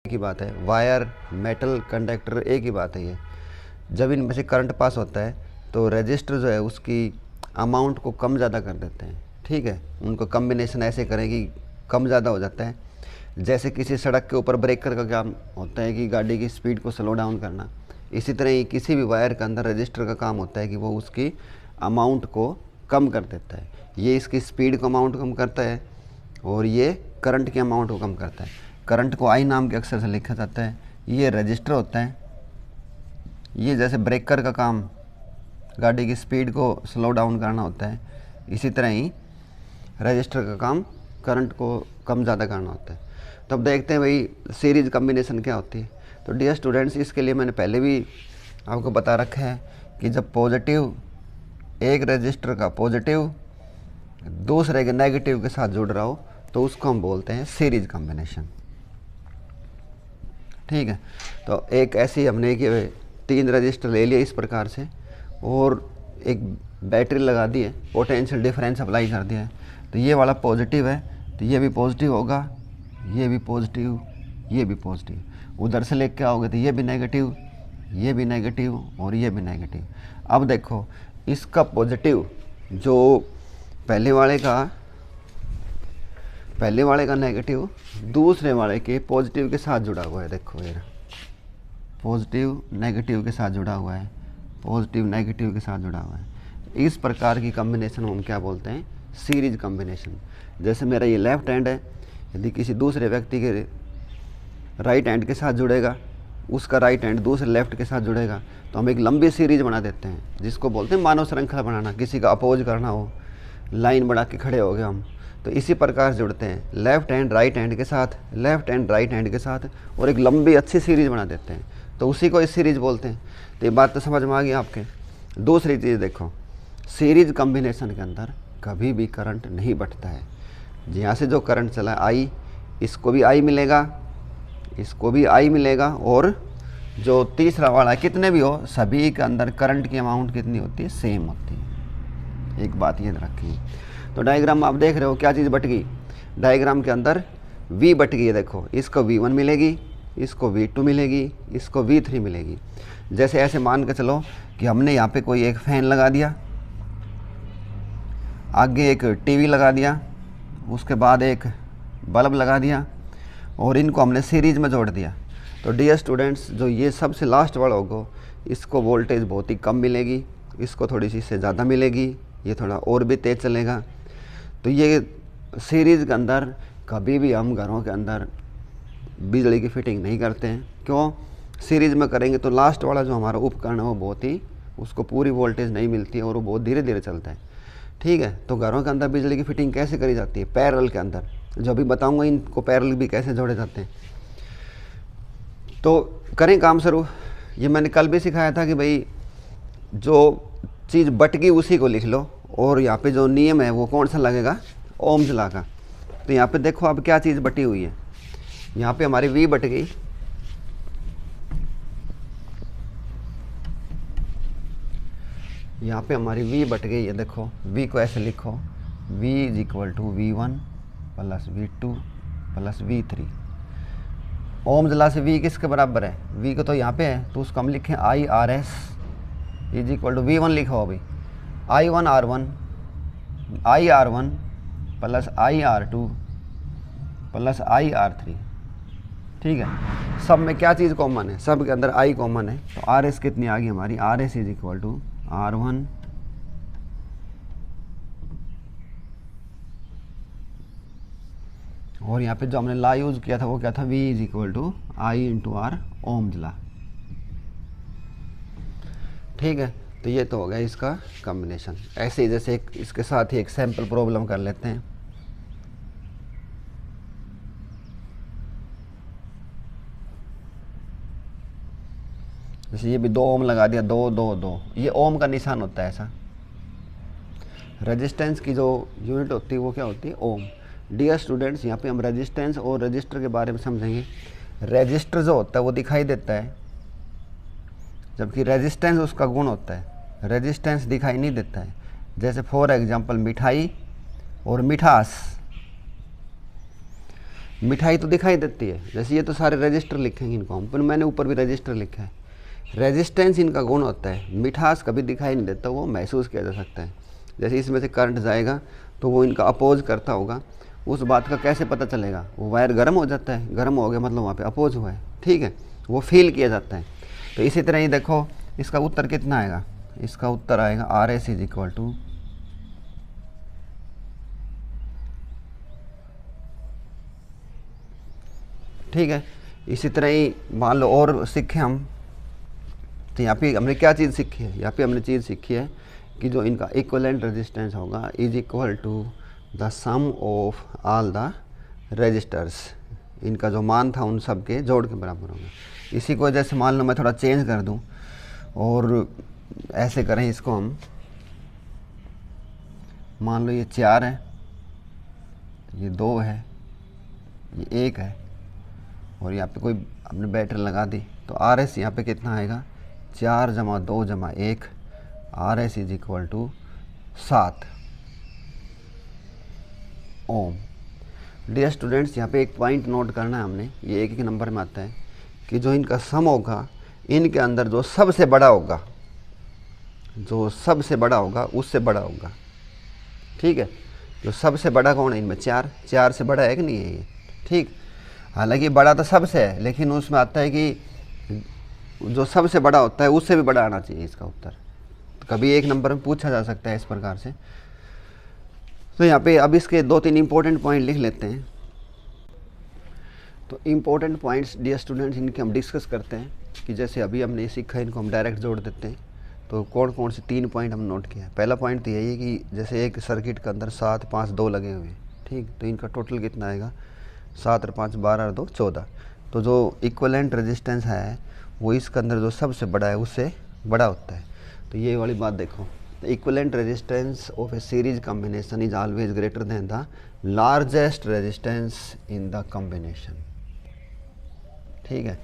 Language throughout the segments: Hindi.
की बात है, वायर, मेटल, कंडक्टर एक ही बात है ये। जब इनमें से करंट पास होता है तो रजिस्टर जो है उसकी अमाउंट को कम ज़्यादा कर देते हैं। ठीक है, उनको कम्बिनेशन ऐसे करें कि कम ज़्यादा हो जाता है। जैसे किसी सड़क के ऊपर ब्रेकर का काम होता है कि गाड़ी की स्पीड को स्लो डाउन करना, इसी तरह ही किसी भी वायर के अंदर रजिस्टर का काम होता है कि वो उसकी अमाउंट को कम कर देता है। ये इसकी स्पीड को अमाउंट कम करता है और ये करंट की अमाउंट को कम करता है। करंट को आई नाम के अक्षर से लिखा जाता है। ये रजिस्टर होता है। ये जैसे ब्रेकर का काम गाड़ी की स्पीड को स्लो डाउन करना होता है, इसी तरह ही रजिस्टर का काम करंट को कम ज़्यादा करना होता है। तो अब देखते हैं भाई सीरीज कम्बिनेशन क्या होती है। तो डियर स्टूडेंट्स, इसके लिए मैंने पहले भी आपको बता रखा है कि जब पॉजिटिव एक रजिस्टर का पॉजिटिव दूसरे के नेगेटिव के साथ जुड़ रहा हो तो उसको हम बोलते हैं सीरीज कॉम्बिनेशन। ठीक है, तो एक ऐसी हमने कि 3 रजिस्टर ले लिए इस प्रकार से और एक बैटरी लगा दी है, पोटेंशियल डिफरेंस अप्लाई कर दिया है। तो ये वाला पॉजिटिव है तो ये भी पॉजिटिव होगा, ये भी पॉजिटिव, ये भी पॉजिटिव। उधर से लेके आओगे तो ये भी नेगेटिव, ये भी नेगेटिव और ये भी नेगेटिव। अब देखो इसका पॉजिटिव जो पहले वाले का नेगेटिव दूसरे वाले के पॉजिटिव के साथ जुड़ा हुआ है। देखो ये पॉजिटिव नेगेटिव के साथ जुड़ा हुआ है, पॉजिटिव नेगेटिव के साथ जुड़ा हुआ है। इस प्रकार की कॉम्बिनेशन हम क्या बोलते हैं? Series combination. जैसे मेरा ये लेफ्ट हैंड है, यदि किसी दूसरे व्यक्ति के राइट हैंड के साथ जुड़ेगा, उसका राइट हैंड दूसरे लेफ्ट के साथ जुड़ेगा, तो हम एक लंबी सीरीज बना देते हैं जिसको बोलते हैं मानव श्रृंखला बनाना। किसी का अपोज करना हो, लाइन बना के खड़े हो गए हम, तो इसी प्रकार से जुड़ते हैं लेफ्ट हैंड राइट हैंड के साथ, लेफ्ट हैंड राइट हैंड के साथ, और एक लंबी अच्छी सीरीज बना देते हैं, तो उसी को इस सीरीज बोलते हैं। तो ये बात तो समझ में आ गई आपके। दूसरी चीज़ देखो, सीरीज कॉम्बिनेशन के अंदर कभी भी करंट नहीं बटता है। यहाँ से जो करंट चला आई, इसको भी आई मिलेगा, इसको भी आई मिलेगा, और जो तीसरा वाला कितने भी हो सभी के अंदर करंट की अमाउंट कितनी होती है? सेम होती है। एक बात याद रखिए। तो डायग्राम आप देख रहे हो क्या चीज़ बट गई? डायग्राम के अंदर V बट गई है। देखो इसको V1 मिलेगी, इसको V2 मिलेगी, इसको V3 मिलेगी। जैसे ऐसे मान के चलो कि हमने यहाँ पे कोई एक फ़ैन लगा दिया, आगे एक टीवी लगा दिया, उसके बाद एक बल्ब लगा दिया, और इनको हमने सीरीज में जोड़ दिया। तो डियर स्टूडेंट्स, जो ये सबसे लास्ट वाला होगा इसको वोल्टेज बहुत ही कम मिलेगी, इसको थोड़ी सी इससे ज़्यादा मिलेगी, ये थोड़ा और भी तेज़ चलेगा। तो ये सीरीज़ के अंदर कभी भी हम घरों के अंदर बिजली की फिटिंग नहीं करते हैं। क्यों? सीरीज़ में करेंगे तो लास्ट वाला जो हमारा उपकरण है वो बहुत ही, उसको पूरी वोल्टेज नहीं मिलती है और वो बहुत धीरे धीरे चलता है। ठीक है, तो घरों के अंदर बिजली की फिटिंग कैसे करी जाती है? पैरेलल के अंदर, जो अभी बताऊंगा इनको पैरेलल भी कैसे जोड़े जाते हैं। तो करें काम शुरू। ये मैंने कल भी सिखाया था कि भाई जो चीज़ बट गई उसी को लिख लो, और यहाँ पे जो नियम है वो कौन सा लगेगा? ओम्स लॉ का। तो यहाँ पे देखो अब क्या चीज़ बटी हुई है। यहाँ पे हमारी V बट गई, यहाँ पे हमारी V बट गई है। देखो V को ऐसे लिखो, V is equal to V1 plus V2 plus V3। Ohm's law से V किसके बराबर है? V को तो यहाँ पे है, तो उसको हम लिखें IRS is equal to V1 लिखो अभी, IR1 plus IR2 plus IR3। ठीक है, सब में क्या चीज़ कॉमन है? सब के अंदर I कॉमन है। तो RS कितनी आ गई हमारी? RS is equal to R1 और यहाँ पे जो हमने लॉ यूज़ किया था वो क्या था? V is equal to I into R, Ohm's law. ठीक है, तो ये तो हो गया इसका कॉम्बिनेशन। ऐसे ही जैसे इसके साथ ही एक सैम्पल प्रॉब्लम कर लेते हैं। जैसे ये भी 2 ओम लगा दिया, 2 2 2, ये ओम का निशान होता है ऐसा। रेजिस्टेंस की जो यूनिट होती है वो क्या होती है? ओम। डियर स्टूडेंट्स, यहाँ पे हम रेजिस्टेंस और रजिस्टर के बारे में समझेंगे। रजिस्टर जो होता है वो दिखाई देता है, जबकि रेजिस्टेंस उसका गुण होता है। रेजिस्टेंस दिखाई नहीं देता है। जैसे फॉर एग्जांपल मिठाई और मिठास, मिठाई तो दिखाई देती है, जैसे ये तो सारे रजिस्टर लिखेंगे इनको हम, पर मैंने ऊपर भी रजिस्टर लिखा है। रेजिस्टेंस इनका गुण होता है, मिठास कभी दिखाई नहीं देता, वो महसूस किया जा सकता है। जैसे इसमें से करंट जाएगा तो वो इनका अपोज करता होगा, उस बात का कैसे पता चलेगा? वो वायर गर्म हो जाता है, गर्म हो गया मतलब वहाँ पे अपोज हुआ है, ठीक है, वो फील किया जाता है। तो इसी तरह ही देखो इसका उत्तर कितना आएगा, इसका उत्तर आएगा R S is equal to, ठीक है। इसी तरह ही मान लो और सीखे हम, तो यहाँ पे हमने क्या चीज़ सीखी है, यहाँ पे हमने चीज़ सीखी है कि जो इनका इक्वलेंट रेजिस्टेंस होगा is equal to the sum of all the resistors, इनका जो मान था उन सब के जोड़ के बराबर होगा। इसी को जैसे मान लो मैं थोड़ा चेंज कर दूं और ऐसे करें इसको हम, मान लो ये 4 है, ये 2 है, ये 1 है, और यहाँ पे कोई अपने बैटरी लगा दी, तो आर एस यहाँ पे कितना आएगा, 4 + 2 + 1, R S is equal to 7 ohm. Dear students, यहाँ पे एक पॉइंट नोट करना है हमने, ये एक नंबर में आता है कि जो इनका सम होगा, इनके अंदर जो सबसे बड़ा होगा, जो सबसे बड़ा होगा उससे बड़ा होगा, ठीक है। जो सबसे बड़ा कौन है इनमें, 4 से बड़ा है कि नहीं है ये, ठीक। हालांकि बड़ा तो सबसे है, लेकिन उसमें आता है कि जो सबसे बड़ा होता है उससे भी बड़ा आना चाहिए इसका उत्तर। तो कभी एक नंबर में पूछा जा सकता है इस प्रकार से। तो यहाँ पे अब इसके 2-3 इंपॉर्टेंट पॉइंट लिख लेते हैं। तो इंपॉर्टेंट पॉइंट्स डियर स्टूडेंट्स इनके हम डिस्कस करते हैं कि जैसे अभी हमने सीखा, इनको हम डायरेक्ट जोड़ देते हैं। तो कौन कौन से 3 पॉइंट हम नोट किया है। पहला पॉइंट तो यही है कि जैसे एक सर्किट के अंदर 7, 5, 2 लगे हुए हैं, ठीक। तो इनका टोटल कितना आएगा, 7 और 5 12 और 2 14। तो जो इक्वलेंट रेजिस्टेंस है वो इसके अंदर जो सबसे बड़ा है उससे बड़ा होता है। तो ये वाली बात देखो, the equivalent resistance of A series combination is always greater than the largest resistance in the combination, ठीक है।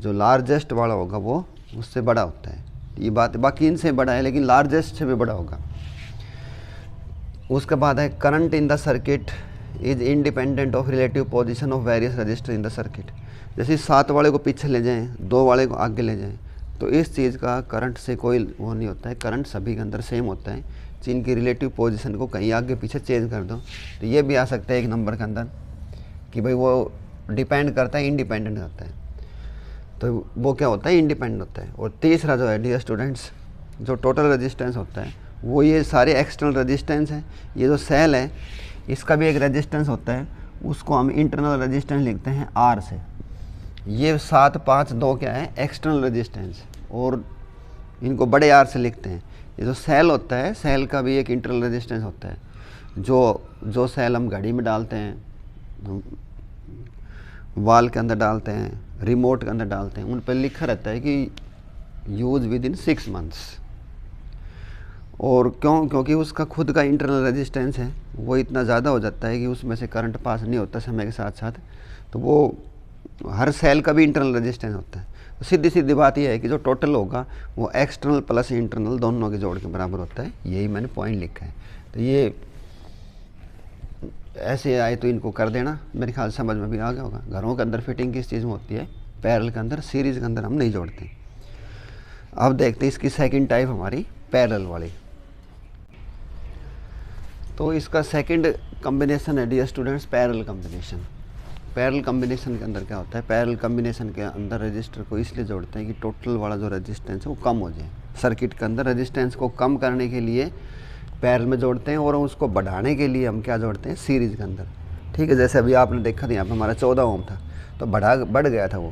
जो लार्जेस्ट वाला होगा वो उससे बड़ा होता है, ये बात बाकी इनसे बड़ा है लेकिन लार्जेस्ट से भी बड़ा होगा। उसके बाद है current in the circuit is independent of relative position of various register in the circuit. जैसे 7 वाले को पीछे ले जाएं, 2 वाले को आगे ले जाएं, तो इस चीज़ का करंट से कोई वो नहीं होता है, करंट सभी के अंदर सेम होता है। जिनकी रिलेटिव पोजीशन को कहीं आगे पीछे चेंज कर दो तो ये भी आ सकता है एक नंबर के अंदर कि भाई वो डिपेंड करता है, इंडिपेंडेंट करता है, तो वो क्या होता है, इंडिपेंडेंट होता है। और तीसरा जो है डियर स्टूडेंट्स, जो टोटल रेजिस्टेंस होता है वो ये सारे एक्सटर्नल रेजिस्टेंस हैं। ये जो सेल है इसका भी एक रेजिस्टेंस होता है, उसको हम इंटरनल रेजिस्टेंस लिखते हैं आर से। ये 7, 5, 2 क्या है, एक्सटर्नल रेजिस्टेंस, और इनको बड़े आर से लिखते हैं। ये जो सेल होता है, सेल का भी एक इंटरनल रेजिस्टेंस होता है। जो सेल हम घड़ी में डालते हैं, वॉल के अंदर डालते हैं, रिमोट के अंदर डालते हैं, उन पर लिखा रहता है कि यूज़ विद इन 6 मंथ्स। और क्योंकि उसका खुद का इंटरनल रेजिस्टेंस है वो इतना ज़्यादा हो जाता है कि उसमें से करंट पास नहीं होता समय के साथ साथ, तो वो हर सेल का भी इंटरनल रेजिस्टेंस होता है। तो सीधी सीधी बात यह है कि जो टोटल होगा वो एक्सटर्नल प्लस इंटरनल दोनों के जोड़ के बराबर होता है। यही मैंने पॉइंट लिखा है। तो ये ऐसे आए तो इनको कर देना, मेरे ख्याल समझ में भी आ गया होगा। घरों के अंदर फिटिंग किस चीज़ में होती है, पैरेलल के अंदर, सीरीज़ के अंदर हम नहीं जोड़ते। अब देखते हैं इसकी सेकंड टाइप हमारी पैरेलल वाली। तो इसका सेकंड कॉम्बिनेशन है dear students parallel combination. Parallel combination के अंदर क्या होता है, पैरेलल कॉम्बिनेशन के अंदर रजिस्टर को इसलिए जोड़ते हैं कि टोटल वाला जो रेजिस्टेंस है वो कम हो जाए। सर्किट के अंदर रेजिस्टेंस को कम करने के लिए पैरेलल में जोड़ते हैं, और उसको बढ़ाने के लिए हम क्या जोड़ते हैं, सीरीज़ के अंदर, ठीक है। जैसे अभी आपने देखा था यहाँ पर हमारा 14 ओम था, तो बढ़ गया था वो,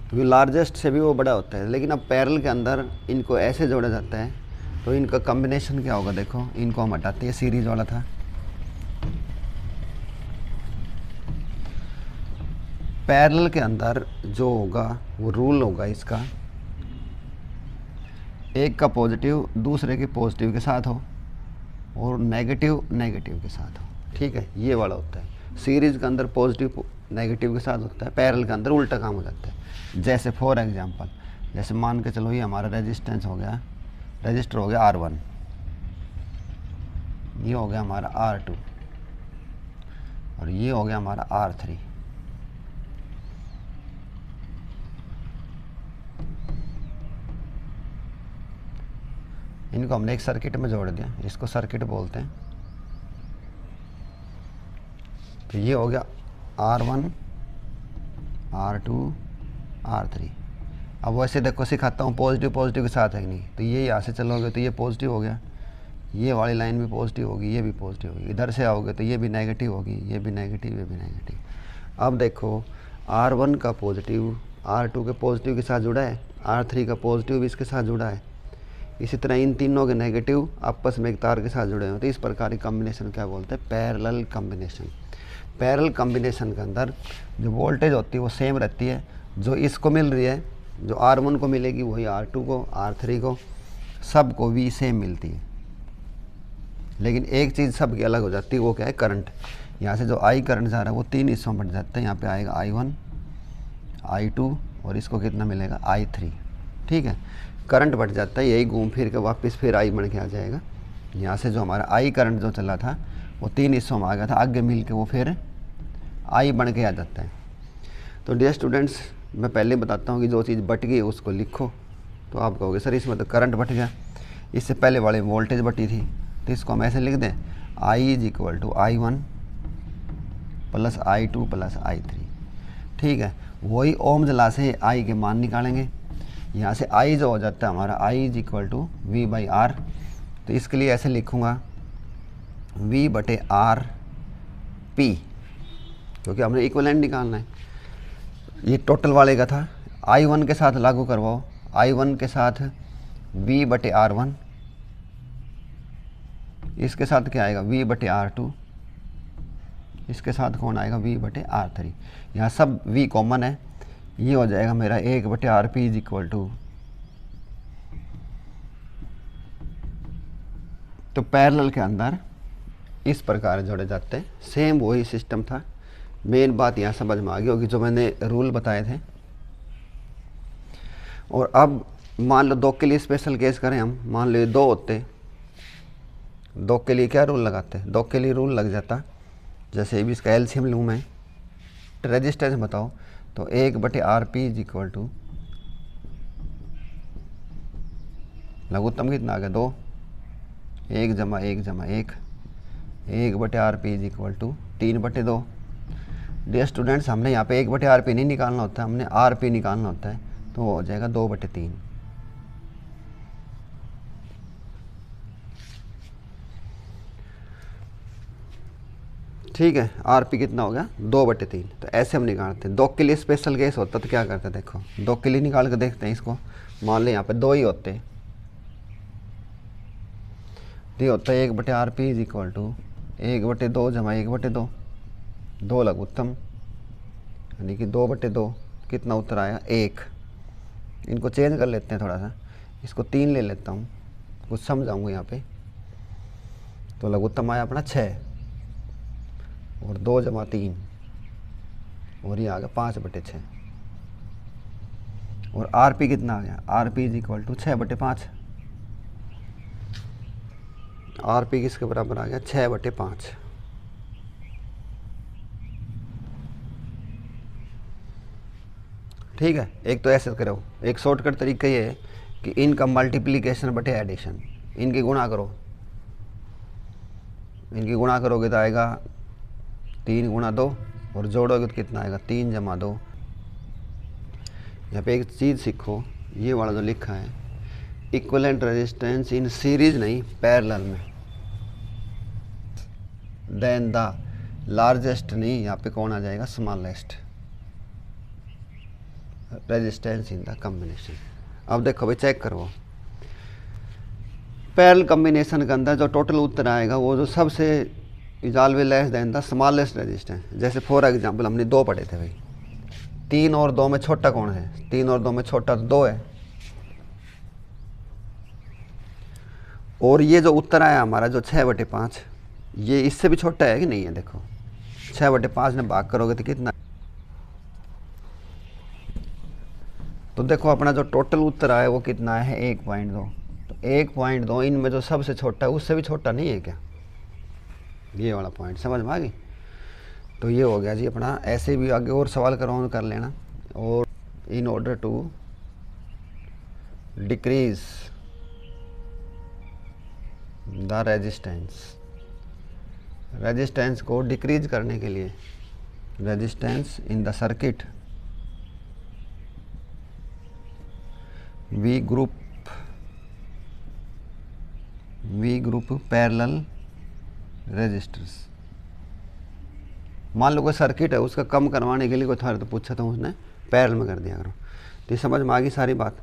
क्योंकि लार्जेस्ट से भी वो बड़ा होता है। लेकिन अब पैरेलल के अंदर इनको ऐसे जोड़ा जाता है, तो इनका कॉम्बिनेशन क्या होगा, देखो इनको हम हटाते हैं, सीरीज वाला था, पैरेलल के अंदर जो होगा वो रूल होगा इसका, एक का पॉजिटिव दूसरे के पॉजिटिव के साथ हो और नेगेटिव नेगेटिव के साथ हो, ठीक है। ये वाला होता है। सीरीज के अंदर पॉजिटिव नेगेटिव के साथ होता है, पैरेलल के अंदर उल्टा काम हो जाता है। जैसे फॉर एग्जांपल, जैसे मान के चलो ये हमारा रेजिस्टेंस हो गया, रजिस्टर हो गया R1, ये हो गया हमारा R2, और ये हो गया हमारा R3, इनको हमने एक सर्किट में जोड़ दिया, इसको सर्किट बोलते हैं। तो ये हो गया R1 R2 R3। अब वैसे देखो सिखाता हूँ पॉजिटिव पॉजिटिव के साथ है कि नहीं, तो ये यहाँ से चलोगे तो ये पॉजिटिव हो गया, ये वाली लाइन भी पॉजिटिव होगी, ये भी पॉजिटिव होगी। इधर से आओगे तो ये भी नेगेटिव होगी, ये भी नेगेटिव, ये भी नेगेटिव। अब देखो R1 का पॉजिटिव R2 के पॉजिटिव के साथ जुड़ा है, R3 का पॉजिटिव भी इसके साथ जुड़ा है। इसी तरह इन तीनों के नेगेटिव आपस में एक तार के साथ जुड़े हुए, तो इस प्रकार की कॉम्बिनेशन क्या बोलते हैं, पैरेलल कॉम्बिनेशन। पैरेलल कॉम्बिनेशन के अंदर जो वोल्टेज होती है वो सेम रहती है, जो इसको मिल रही है, जो R1 को मिलेगी वही R2 को, R3 को, सबको भी सेम मिलती है। लेकिन एक चीज़ सबकी अलग हो जाती है, वो क्या है, करंट। यहाँ से जो I करंट जा रहा है वो 3 हिस्सों में बट जाता है। यहाँ पे आएगा I1 I2 और इसको कितना मिलेगा I3। ठीक है, करंट बढ़ जाता है, यही घूम फिर के वापस फिर I बन के आ जाएगा। यहाँ से जो हमारा I करंट जो चला था वो 3 हिस्सों में आ गया था, आगे मिल के वो फिर I बन के आ जाता है। तो डियर स्टूडेंट्स, मैं पहले बताता हूँ कि जो चीज़ बट गई उसको लिखो। तो आप कहोगे सर इसमें तो करंट बट गया, इससे पहले वाले वोल्टेज बटी थी, तो इसको हम ऐसे लिख दें I = I1 + I2 + I3। ठीक है, वही ओम ला से I के मान निकालेंगे। यहाँ से I जो हो जाता है हमारा I = V/R। तो इसके लिए ऐसे लिखूँगा V/R P, क्योंकि हमने इक्विवेलेंट निकालना है। ये टोटल वाले का था, I1 के साथ लागू करवाओ, I1 के साथ V/R1, इसके साथ क्या आएगा V/R2, इसके साथ कौन आएगा V/R3। यहाँ सब V कॉमन है, ये हो जाएगा मेरा 1/RP = तो पैरेलल के अंदर इस प्रकार जोड़े जाते हैं। सेम वही सिस्टम था। मेन बात यहाँ समझ में आ गई होगी जो मैंने रूल बताए थे। और अब मान लो 2 के लिए स्पेशल केस करें हम, मान लो 2 होते, 2 के लिए क्या रूल लगाते हैं, 2 के लिए रूल लग जाता, जैसे भी इसका एलसीएम लूँ मैं, रेजिस्टेंस बताओ, तो 1/RP = लघुत्तम कितना आ गया 2, 1 + 1 + 1, 1/RP = 3/2। डियर स्टूडेंट्स, हमने यहाँ पे 1/RP नहीं निकालना होता, हमने RP निकालना होता है, तो वो हो जाएगा 2/3। ठीक है, RP कितना हो गया 2/3। तो ऐसे हम निकालते हैं। 2 के लिए स्पेशल केस होता तो क्या करते, देखो 2 के लिए निकाल के देखते हैं इसको। मान लें यहाँ पे 2 ही होते, ये होता है 1/RP = 1/2 + 1/2, 2 लघुत्तम, यानी कि 2/2। कितना उत्तर आया 1। इनको चेंज कर लेते हैं थोड़ा सा, इसको 3 ले लेता हूँ, कुछ समझाऊँगा यहाँ पे। तो लघुत्तम आया अपना 6 और 2 + 3 और ये आ गया 5/6। और RP कितना आ गया, RP = 6/5। RP किसके बराबर आ गया 6/5। ठीक है, एक तो ऐसे करो। एक शॉर्टकट तरीका ये है कि इनका मल्टीप्लिकेशन बटे एडिशन, इनकी गुणा करो। इनकी गुणा करोगे तो आएगा 3 × 2 और जोड़ोगे तो कितना आएगा 3 + 2। यहाँ पे एक चीज़ सीखो, ये वाला जो लिखा है इक्विवेलेंट रेजिस्टेंस इन सीरीज नहीं पैरेलल में, देन द लार्जेस्ट नहीं, यहाँ पे कौन आ जाएगा smallest resistance in the combination. अब देखो भाई चेक करो, पैरेलल कॉम्बिनेशन के अंदर जो टोटल उत्तर आएगा वो जो सबसे is always less than the smallest resistance. जैसे फॉर एग्जांपल हमने 2 पढ़े थे भाई, 3 और 2 में छोटा कौन है, 3 और 2 में छोटा तो 2 है। और ये जो उत्तर आया हमारा जो 6/5, ये इससे भी छोटा है कि नहीं है, देखो 6/5 में भाग करोगे तो कितना, तो देखो अपना जो टोटल उत्तर आया वो कितना है 1.2। तो 1.2 इनमें जो सबसे छोटा है उससे भी छोटा नहीं है क्या, ये वाला पॉइंट समझ में आ गई। तो ये हो गया जी अपना। ऐसे भी आगे और सवाल कर लेना। और in order to decrease the resistance को डिक्रीज करने के लिए, resistance in the circuit, we group parallel resistors. मान लो कोई सर्किट है, उसका कम करवाने के लिए कोई था तो पूछा था उसने पैरेलल में कर दिया करो। तो समझ में आ गई सारी बात।